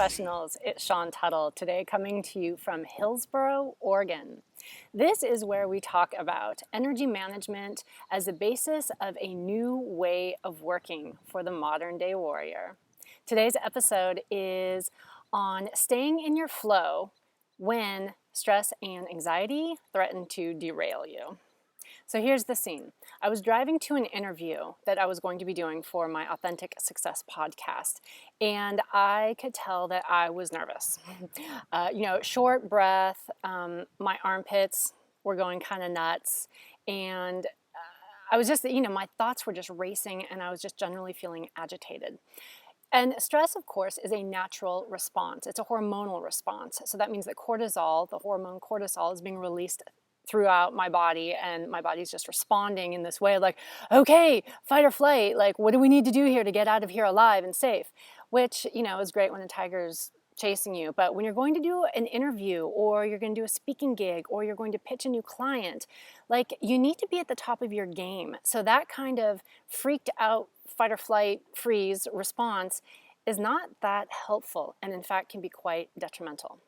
professionals, it's Shawn Tuttle, today coming to you from Hillsboro, Oregon. This is where we talk about energy management as the basis of a new way of working for the modern day warrior. Today's episode is on staying in your flow when stress and anxiety threaten to derail you. So here's the scene. I was driving to an interview that I was going to be doing for my Authentic Success podcast, and I could tell that I was nervous. Short breath, my armpits were going kind of nuts, and I was just, my thoughts were just racing, and I was just generally feeling agitated. And stress, of course, is a natural response. It's a hormonal response. So that means that cortisol, the hormone cortisol, is being released throughout my body, and my body's just responding in this way like, okay, fight or flight, like what do we need to do here to get out of here alive and safe? Which, is great when a tiger's chasing you, but when you're going to do an interview or you're going to do a speaking gig or you're going to pitch a new client, like you need to be at the top of your game. So that kind of freaked out fight or flight freeze response is not that helpful, and in fact can be quite detrimental.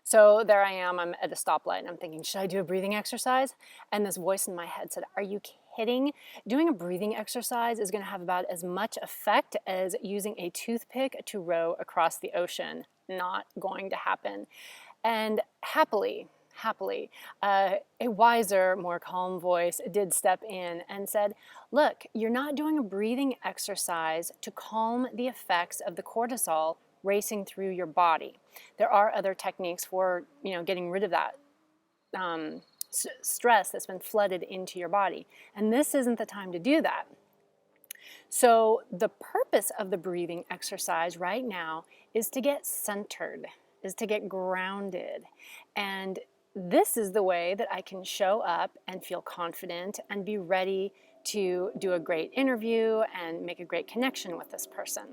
So there I am, I'm at a stoplight, and I'm thinking, should I do a breathing exercise? And this voice in my head said, are you kidding? Doing a breathing exercise is going to have about as much effect as using a toothpick to row across the ocean. Not going to happen. And happily, a wiser, more calm voice did step in and said, look, you're not doing a breathing exercise to calm the effects of the cortisol racing through your body. There are other techniques for, getting rid of that stress that's been flooded into your body. And this isn't the time to do that. So the purpose of the breathing exercise right now is to get centered, is to get grounded. And this is the way that I can show up and feel confident and be ready to do a great interview and make a great connection with this person,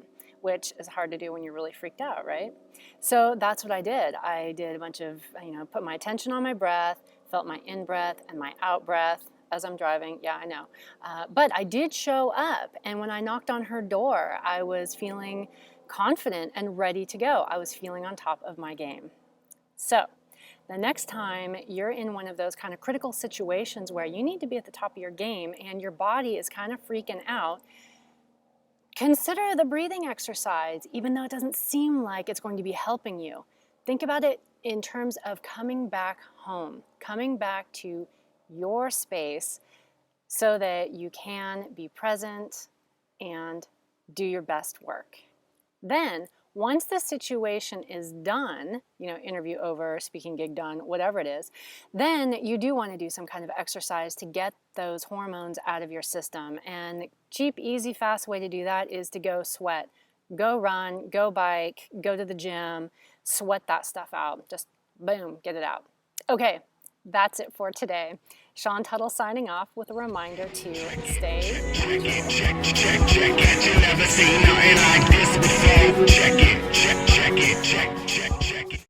which is hard to do when you're really freaked out, right? So that's what I did. I did a bunch of, put my attention on my breath, felt my in-breath and my out-breath as I'm driving. Yeah, I know. But I did show up, and when I knocked on her door, I was feeling confident and ready to go. I was feeling on top of my game. So the next time you're in one of those kind of critical situations where you need to be at the top of your game and your body is kind of freaking out, consider the breathing exercise, even though it doesn't seem like it's going to be helping you. Think about it in terms of coming back home, coming back to your space so that you can be present and do your best work. Then, once the situation is done, interview over, speaking gig done, whatever it is, then you do want to do some kind of exercise to get those hormones out of your system. And cheap, easy, fast way to do that is to go sweat. Go run, go bike, go to the gym, sweat that stuff out. Just boom, get it out. Okay, that's it for today. Shawn Tuttle signing off with a reminder to stay. Check it. You never seen nothing like this before. Check it. Check it.